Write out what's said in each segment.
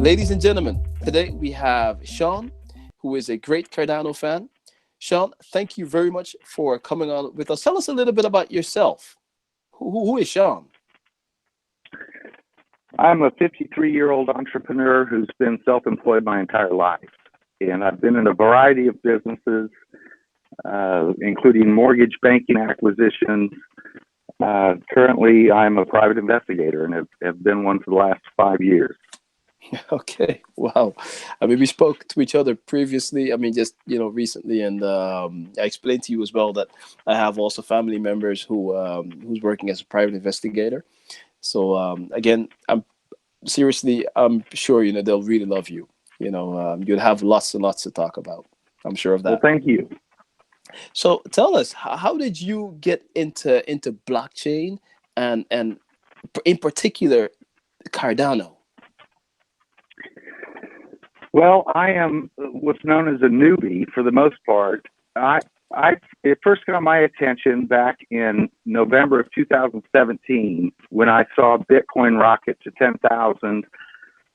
Ladies and gentlemen, today we have Shawn, who is a great Cardano fan. Shawn, thank you very much for coming on with us. Tell us a little bit about yourself. Who is Shawn? I'm a 53-year-old entrepreneur who's been self-employed my entire life. And I've been in a variety of businesses, including mortgage banking acquisitions. Currently, I'm a private investigator and have been one for the last 5 years. Okay, wow. I mean, we spoke to each other previously. I mean, just recently, and I explained to you as well that I have also family members who's working as a private investigator. So again, I'm sure they'll really love you. You'd have lots and lots to talk about. I'm sure of that. Well, thank you. So tell us, how did you get into blockchain and in particular Cardano? Well, I am what's known as a newbie for the most part. It first got my attention back in November of 2017 when I saw Bitcoin rocket to 10,000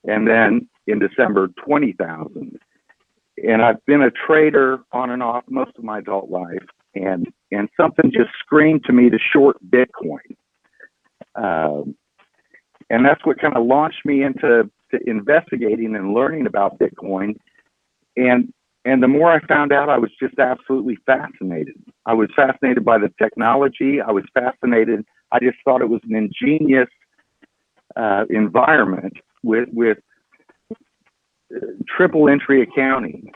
and then in December 20,000. And I've been a trader on and off most of my adult life, and something just screamed to me to short Bitcoin. And that's what kind of launched me into investigating and learning about Bitcoin. And the more I found out, I was just absolutely fascinated. I was fascinated by the technology. I was fascinated. I just thought it was an ingenious environment with triple entry accounting.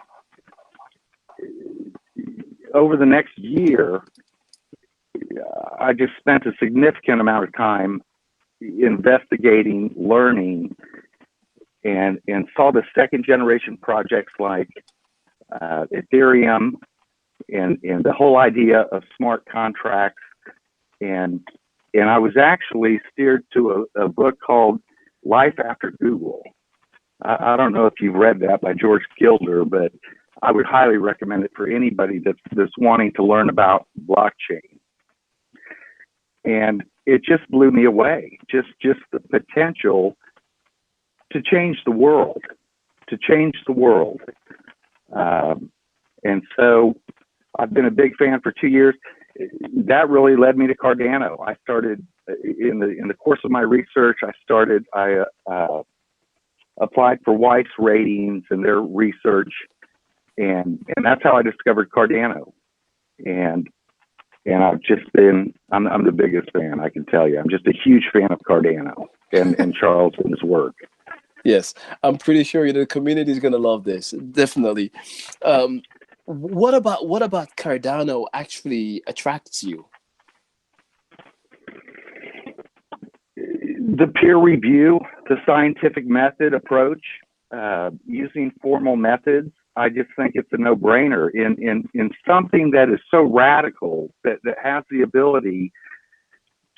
Over the next year, I just spent a significant amount of time investigating, learning, and saw the second generation projects like Ethereum and the whole idea of smart contracts. And I was actually steered to a book called Life After Google. I don't know if you've read that by George Gilder, but I would highly recommend it for anybody that's wanting to learn about blockchain. And it just blew me away. Just the potential to change the world, and so I've been a big fan for 2 years. That really led me to Cardano. I started in the course of my research. I applied for Weiss ratings and their research, and that's how I discovered Cardano. And I've just been, I'm the biggest fan, I can tell you. I'm just a huge fan of Cardano and Charles and his work. Yes, I'm pretty sure the community is going to love this. Definitely. What about Cardano actually attracts you? The peer review, the scientific method approach, using formal methods. I just think it's a no-brainer in something that is so radical that has the ability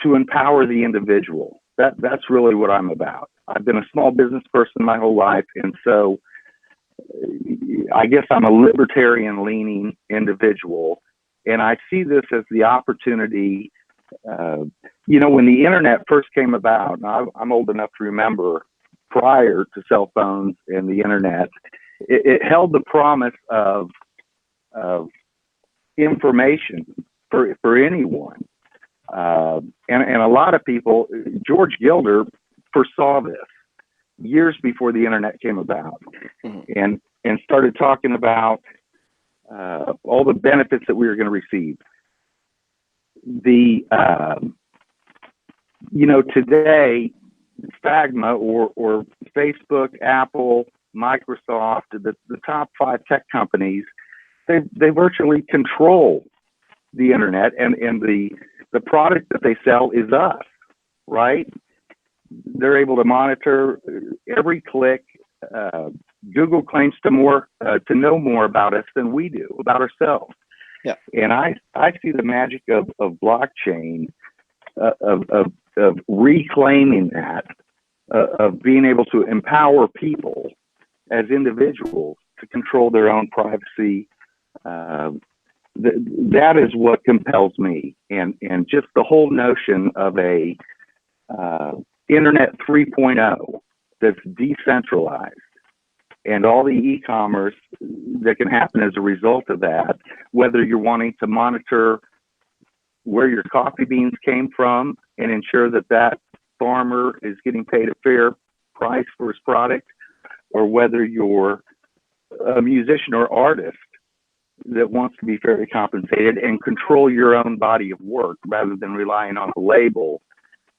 to empower the individual. That's really what I'm about. I've been a small business person my whole life, and so I guess I'm a libertarian-leaning individual, and I see this as the opportunity. When the internet first came about, and I'm old enough to remember prior to cell phones and the internet, it held the promise of information for anyone. And a lot of people, George Gilder foresaw this years before the internet came about, and started talking about all the benefits that we were going to receive. Today, Fagma or Facebook, Apple, Microsoft, the top 5 tech companies, they virtually control the internet, and the product that they sell is us, right? They're able to monitor every click. Google claims to know more about us than we do about ourselves. Yeah. And I see the magic of blockchain, of reclaiming that, of being able to empower people as individuals to control their own privacy. That is what compels me, and just the whole notion of a internet 3.0 that's decentralized, and all the e-commerce that can happen as a result of that, whether you're wanting to monitor where your coffee beans came from and ensure that that farmer is getting paid a fair price for his product, or whether you're a musician or artist that wants to be fairly compensated and control your own body of work rather than relying on the label,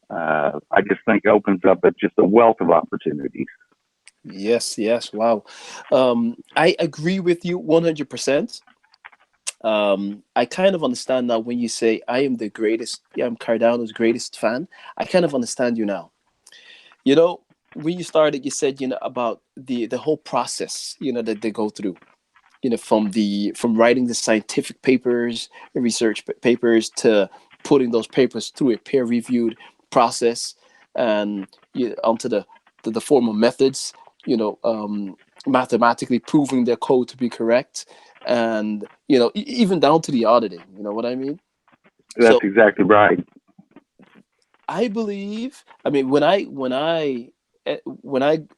I just think opens up just a wealth of opportunities. Yes, yes, wow. I agree with you 100%. I kind of understand now when you say I am the greatest, yeah, I'm Cardano's greatest fan. I kind of understand you now. You know, when you started, you said, about the whole process, that they go through, from writing the scientific papers, research papers, to putting those papers through a peer-reviewed process, and onto the formal methods, mathematically proving their code to be correct, and even down to the auditing. You know what I mean? That's So exactly right. I believe. I mean, when I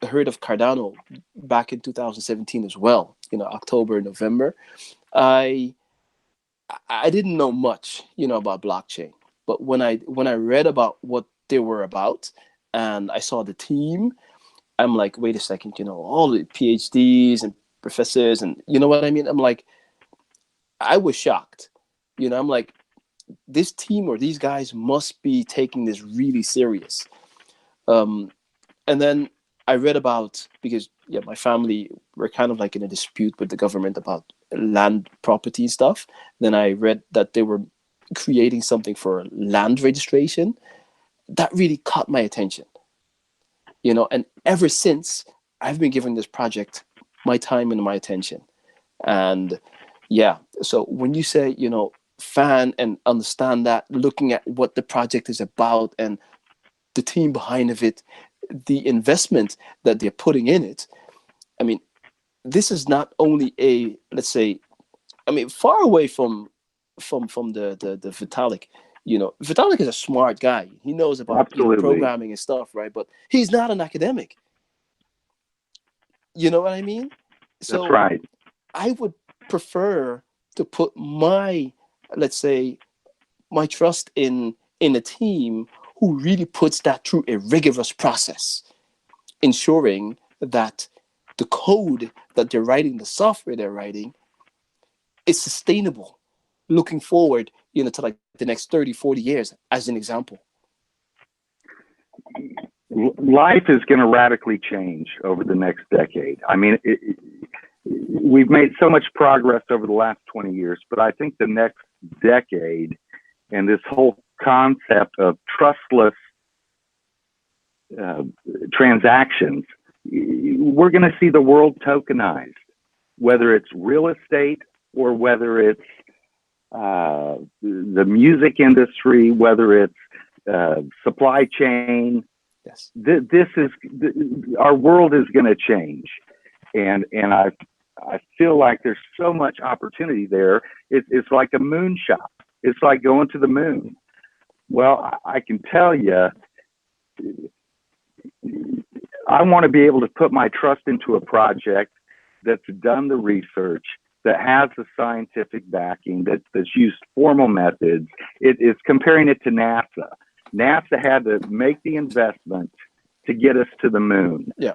heard of Cardano back in 2017 as well, October, November, I I didn't know much, about blockchain. But when I read about what they were about, and I saw the team, I'm like, wait a second, all the PhDs and professors, and you know what I mean? I'm like, I was shocked. I'm like, this team or these guys must be taking this really serious. Um, and then I read about, because yeah, my family were kind of like in a dispute with the government about land property stuff. Then I read that they were creating something for land registration. That really caught my attention. And ever since, I've been giving this project my time and my attention. And yeah, so when you say, fan and understand that, looking at what the project is about and the team behind of it, the investment that they're putting in it. I mean, this is not only a, let's say, I mean, far away from the Vitalik. Vitalik is a smart guy. He knows about Absolutely. programming and stuff, right? But he's not an academic. You know what I mean? That's So right. I would prefer to put my, let's say, my trust in a team who really puts that through a rigorous process, ensuring that the code that they're writing, the software they're writing, is sustainable looking forward, to like the next 30, 40 years, as an example. Life is going to radically change over the next decade. I mean, we've made so much progress over the last 20 years, but I think the next decade and this whole concept of trustless transactions, we're going to see the world tokenized, whether it's real estate or whether it's the music industry, whether it's supply chain. Yes. This is our world is going to change, and I feel like there's so much opportunity there. It's like a moonshot. It's like going to the moon. Well, I can tell you, I want to be able to put my trust into a project that's done the research, that has the scientific backing, that's used formal methods. It's comparing it to NASA. NASA had to make the investment to get us to the moon. Yeah.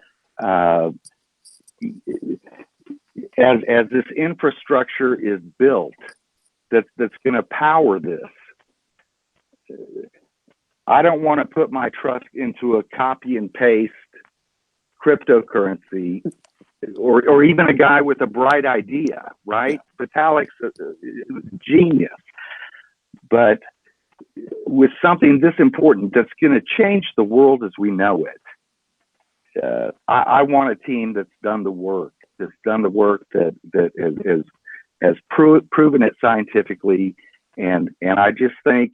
As this infrastructure is built, that's going to power this. I don't want to put my trust into a copy and paste cryptocurrency, or even a guy with a bright idea, right? Yeah. Vitalik's a genius, but with something this important that's going to change the world as we know it, I want a team that's done the work, that has proven it scientifically, and I just think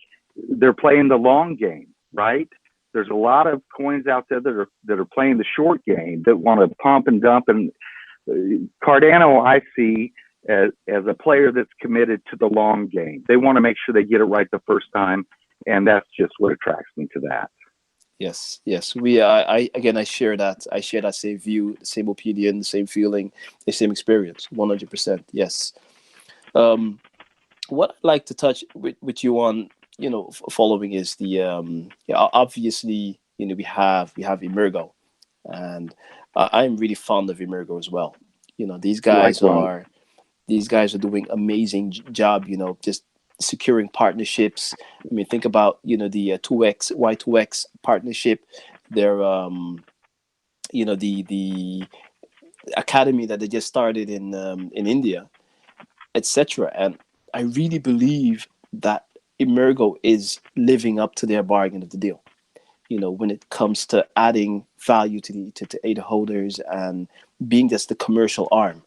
they're playing the long game, right? There's a lot of coins out there that are playing the short game, that want to pump and dump. And Cardano, I see as a player that's committed to the long game. They want to make sure they get it right the first time, and that's just what attracts me to that. Yes, yes. I again, I share that. I share that same view, the same opinion, the same feeling, the same experience. 100%. Yes. Um, what I'd like to touch with you on, following is the yeah, obviously, we have Emergo, and I'm really fond of Emergo as well. These guys Likewise. are these guys are doing amazing job. Just securing partnerships. I mean, think about the 2x Y2X partnership. Their the academy that they just started in India, etc. And I really believe that Emergo is living up to their bargain of the deal. When it comes to adding value to ADA holders and being just the commercial arm.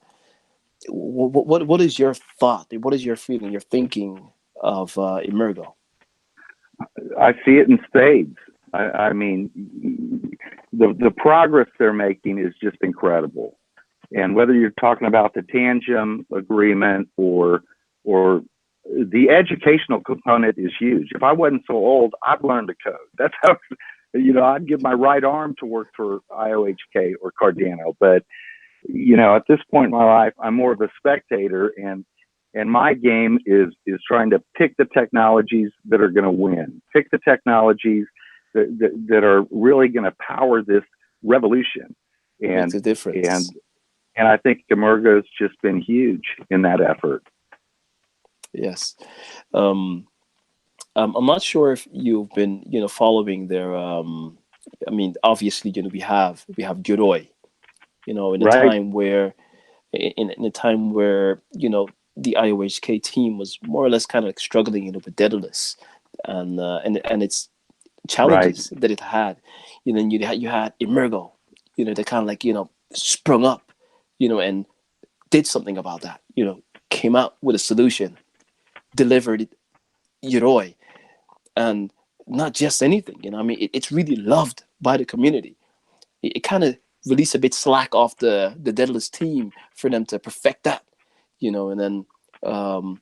What is your thought? What is your feeling? Your thinking of Emergo? I see it in spades. I mean, the progress they're making is just incredible. And whether you're talking about the Tangem agreement or the educational component is huge. If I wasn't so old, I'd learn to code. That's how I'd give my right arm to work for IOHK or Cardano. But at this point in my life, I'm more of a spectator, and my game is trying to pick the technologies that are going to win, pick the technologies that are really going to power this revolution, Makes and a difference. and and I think Amerigo's just been huge in that effort. Yes. Um, I'm not sure if you've been, following their. I mean, obviously, we have Juroi. In a Right, time where, in a time where the IOHK team was more or less kind of like struggling, with Daedalus, and its right. challenges that it had. And you had Emergo, that kind of like sprung up, and did something about that. Came out with a solution, delivered it, Yoroi, and not just anything. I mean, it's really loved by the community. It kind of released a bit slack off the Daedalus team for them to perfect that. And then um,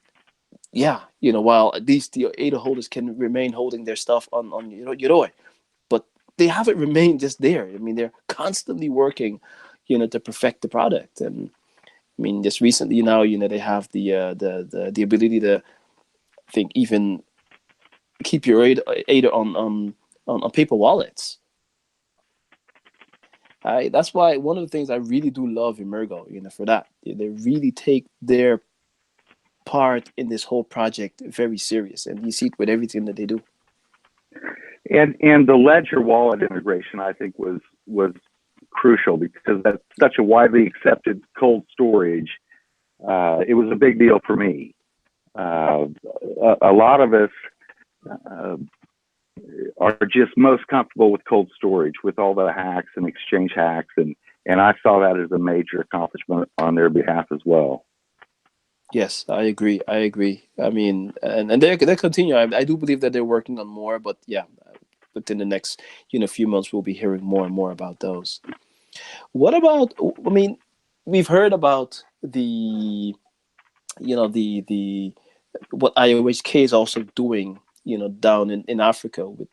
yeah, while these the ADA holders can remain holding their stuff on Yoroi, but they haven't remained just there. I mean, they're constantly working, to perfect the product. And I mean, just recently now, they have the ability to, I think, even keep your ADA on paper wallets. That's why one of the things I really do love Emergo, for that. They really take their part in this whole project very serious, and you see it with everything that they do. And the Ledger wallet integration, I think, was crucial because that's such a widely accepted cold storage. It was a big deal for me. A lot of us uh, are just most comfortable with cold storage, with all the hacks and exchange hacks, and I saw that as a major accomplishment on their behalf as well. Yes, I agree. I agree. I mean, and they continue. I do believe that they're working on more, but yeah, within the next few months, we'll be hearing more and more about those. What about? I mean, we've heard about the what IOHK is also doing, down in Africa with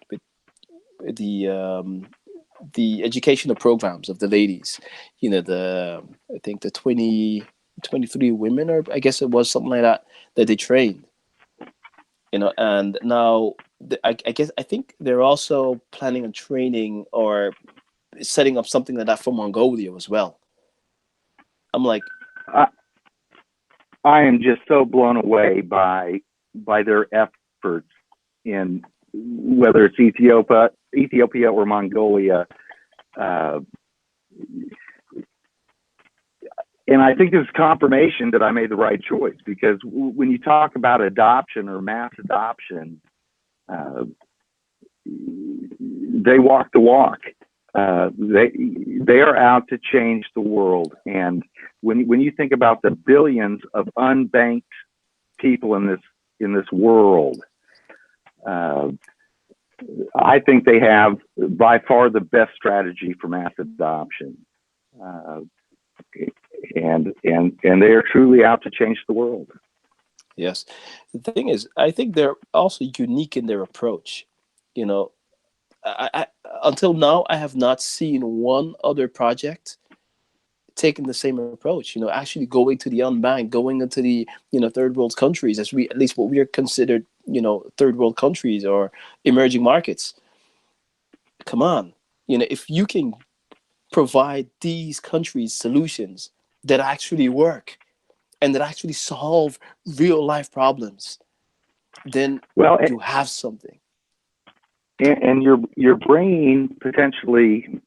the educational programs of the ladies. I think the 23 women, or I guess it was something like that they trained. And now I guess I think they're also planning on training or setting up something like that for Mongolia as well. I'm like, I, I am just so blown away by their efforts in whether it's Ethiopia or Mongolia. Uh, and I think this is confirmation that I made the right choice because when you talk about adoption or mass adoption, uh, they walk the walk. They are out to change the world. And when you think about the billions of unbanked people in this world, uh, I think they have by far the best strategy for mass adoption. Uh, and they are truly out to change the world. yes. The thing is, I think they're also unique in their approach. You know, I until now I have not seen one other project taking the same approach. Actually going to the unbanked, going into the third world countries, as we at least what we are considered third world countries or emerging markets. Come on, if you can provide these countries solutions that actually work and that actually solve real life problems, then Well, you have something. and you're bringing potentially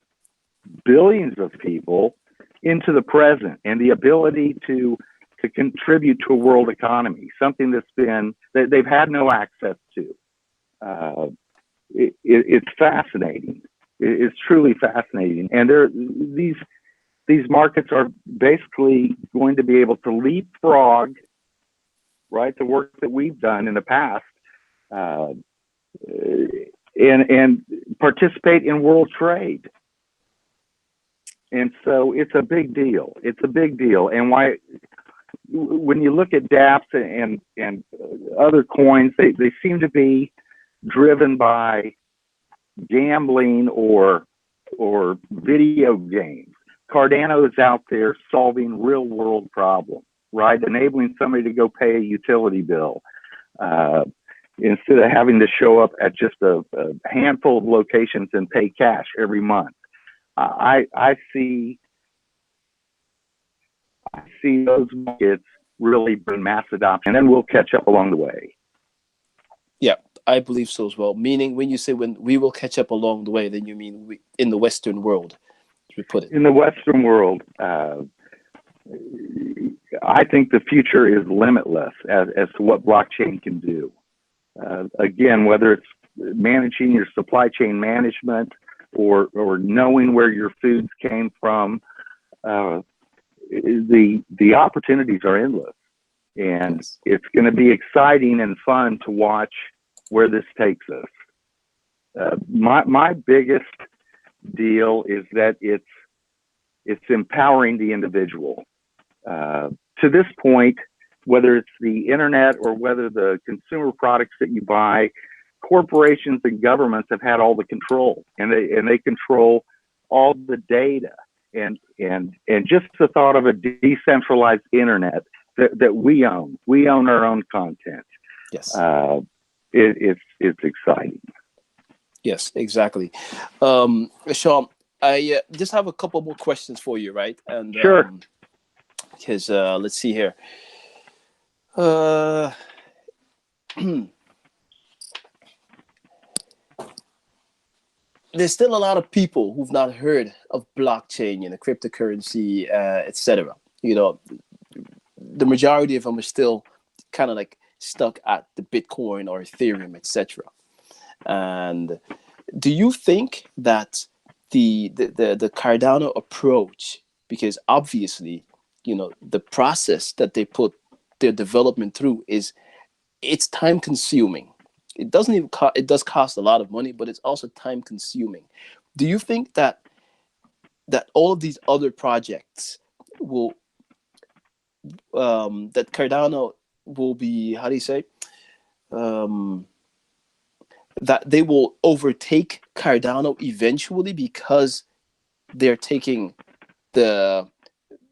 billions of people into the present and the ability to contribute to a world economy, something that they've had no access to. It's fascinating. It's truly fascinating, and these markets are basically going to be able to leapfrog, right, the work that we've done in the past, uh, and participate in world trade. And so it's a big deal. It's a big deal. And why, when you look at dApps and other coins, they seem to be driven by gambling or video games. Cardano is out there solving real world problems, right? Enabling somebody to go pay a utility bill instead of having to show up at just a handful of locations and pay cash every month. I see those markets really bring mass adoption, and then we'll catch up along the way. Yeah, I believe so as well. Meaning, when you say when we will catch up along the way, then you mean in the Western world, as we put it. In the Western world, I think the future is limitless as to what blockchain can do. Again, whether it's managing your supply chain management or knowing where your foods came from, the opportunities are endless, and Yes. it's going to be exciting and fun to watch where this takes us. My biggest deal is that it's empowering the individual. To this point, whether it's the internet or whether the consumer products that you buy, corporations and governments have had all the control, and they control all the data. And just the thought of a decentralized internet that we own our own content. Yes. It's exciting. Yes, exactly. Shawn, I just have a couple more questions for you, right? And Sure. because let's see here. Uh, there's still a lot of people who've not heard of blockchain, cryptocurrency, etc. The majority of them are still kind of like stuck at the Bitcoin or Ethereum, etc. And do you think that the Cardano approach, because obviously, the process that they put their development through it's time consuming. It doesn't even it does cost a lot of money, but it's also time consuming. Do you think that all of these other projects will that Cardano will be, how do you say, um, that they will overtake Cardano eventually because they're taking the,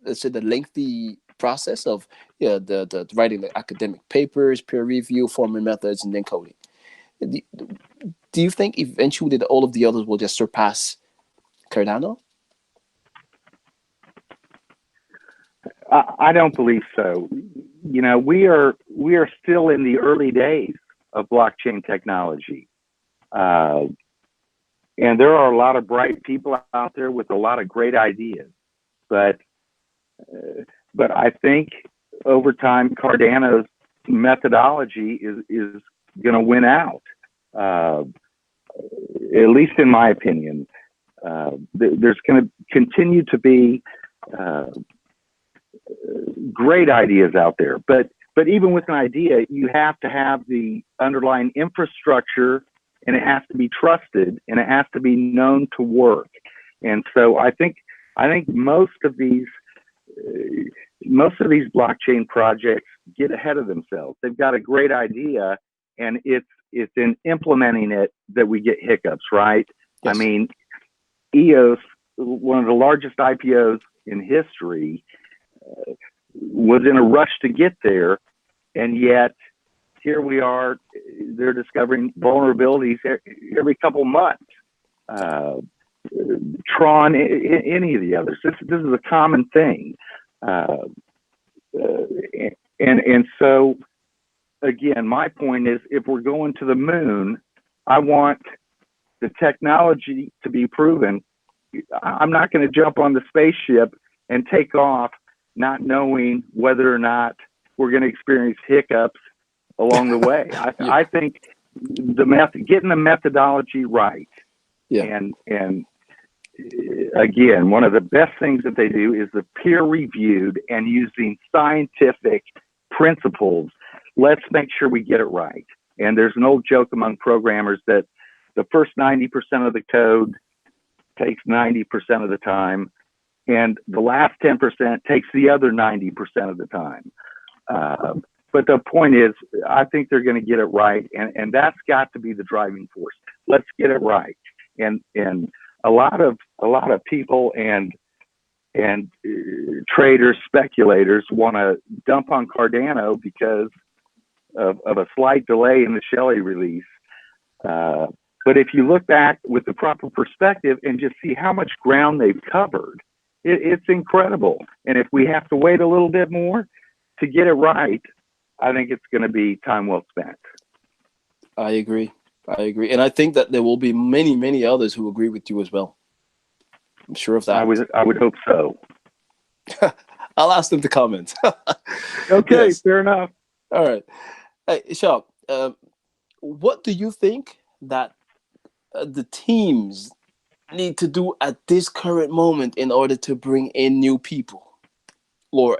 let's say, the lengthy process of the writing the academic papers, peer review, forming methods, and then coding. Do you think eventually that all of the others will just surpass Cardano? I don't believe so. We are still in the early days of blockchain technology, and there are a lot of bright people out there with a lot of great ideas. But I think over time, Cardano's methodology is going to win out. At least in my opinion, there's going to continue to be great ideas out there. But even with an idea, you have to have the underlying infrastructure, and it has to be trusted, and it has to be known to work. And so I think most of these blockchain projects get ahead of themselves. They've got a great idea, and it's in implementing it that we get hiccups, right? I Yes. mean, EOS, one of the largest IPOs in history, was in a rush to get there, and yet here we are. They're discovering vulnerabilities every couple months. Uh, Tron, any of the others. This is a common thing, and so again, my point is, if we're going to the moon, I want the technology to be proven. I'm not going to jump on the spaceship and take off not knowing whether or not we're going to experience hiccups along the way. Yeah. I think getting the methodology right, Yeah. and again, one of the best things that they do is the peer reviewed and using scientific principles. Let's make sure we get it right. And there's an old joke among programmers that the first 90% of the code takes 90% of the time, and the last 10% takes the other 90% of the time. But the point is, I think they're going to get it right, and that's got to be the driving force. Let's get it right. And a lot of people and traders, speculators want to dump on Cardano because of a slight delay in the Shelley release. But if you look back with the proper perspective and just see how much ground they've covered, it's incredible. And if we have to wait a little bit more to get it right, I think it's going to be time well spent. I agree. And I think that there will be many, many others who agree with you as well. I'm sure of that. I would hope so. I'll ask them to comment. Okay, Yes. fair enough. All right. Hey, Shawn, what do you think that the teams need to do at this current moment in order to bring in new people or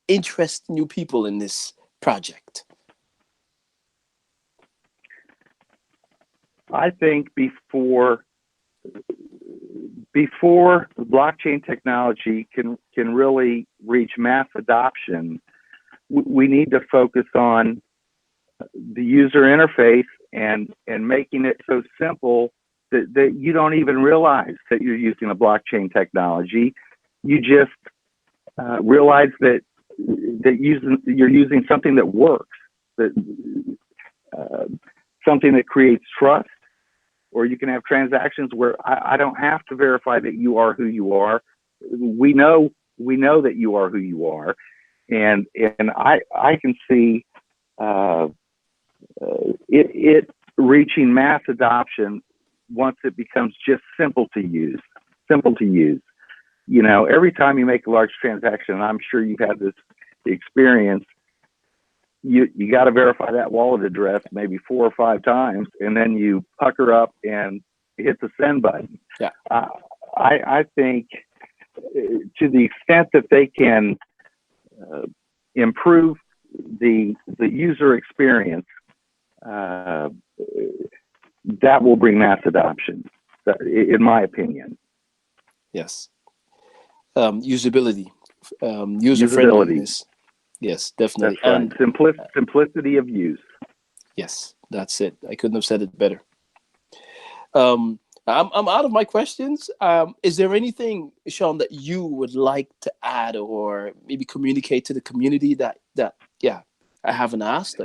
interest new people in this project? I think before blockchain technology can really reach mass adoption, we need to focus on the user interface and making it so simple that you don't even realize that you're using a blockchain technology. You just realize that you're using something that works, that something that creates trust. Or you can have transactions where I don't have to verify that you are who you are. We know that you are who you are, and I can see it reaching mass adoption once it becomes just simple to use. Simple to use. You know, every time you make a large transaction, and I'm sure you've had this experience, you got to verify that wallet address maybe 4 or 5 times, and then you pucker up and hit the send button. Yeah. I think to the extent that they can improve the user experience, that will bring mass adoption, in my opinion. Yes. Usability, user friendliness. Yes, definitely. That's right. And simplicity of use. Yes, that's it. I couldn't have said it better. I'm out of my questions. Is there anything, Shawn, that you would like to add or maybe communicate to the community that I haven't asked?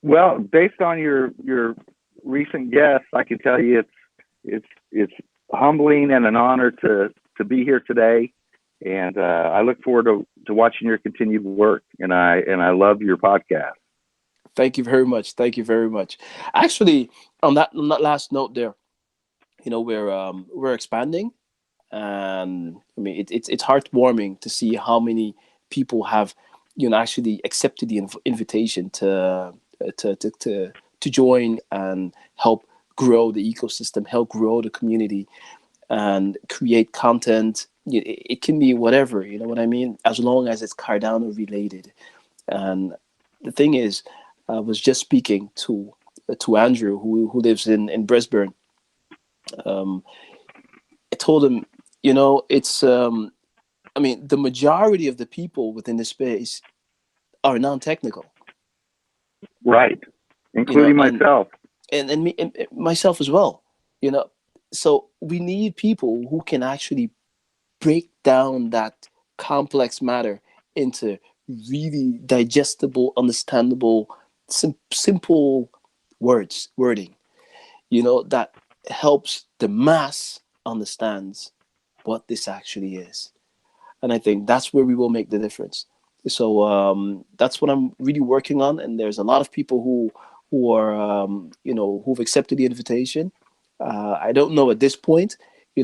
Well, based on your recent guests, I can tell you it's humbling and an honor to be here today. And I look forward to watching your continued work, and I love your podcast. Thank you very much. Thank you very much. Actually, on that last note there, you know, we're expanding, and I mean it's heartwarming to see how many people have, you know, actually accepted the invitation to join and help grow the ecosystem, help grow the community, and create content. It can be whatever, you know what I mean, as long as it's Cardano related. And the thing is, I was just speaking to Andrew, who lives in Brisbane. I told him, you know, it's I mean, the majority of the people within the space are non-technical, Right, you know, including myself. and me and myself as well. You know, So we need people who can actually break down that complex matter into really digestible, understandable, simple wording, that helps the mass understands what this actually is. And I think that's where we will make the difference. So that's what I'm really working on, and there's a lot of people who are who've accepted the invitation. I don't know at this point,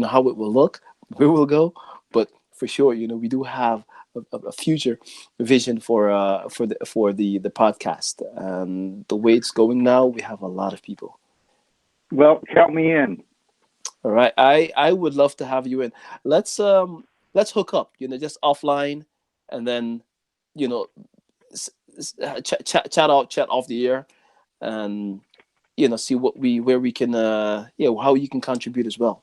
how it will look, where we'll go, but for sure, we do have a future vision for the podcast, and the way it's going now, we have a lot of people. Well, count me in. All right, I would love to have you in. Let's hook up, just offline, and then you know chat off the air, and see where we can how you can contribute as well.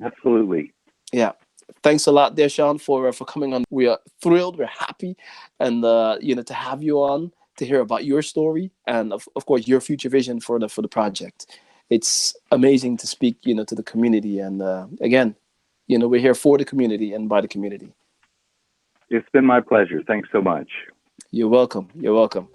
Absolutely. Yeah. Thanks a lot there, Shawn, for coming on. We are thrilled, we're happy, and to have you on to hear about your story and of course your future vision for the project. It's amazing to speak, to the community, and again, we're here for the community and by the community. It's been my pleasure. Thanks so much. You're welcome. You're welcome.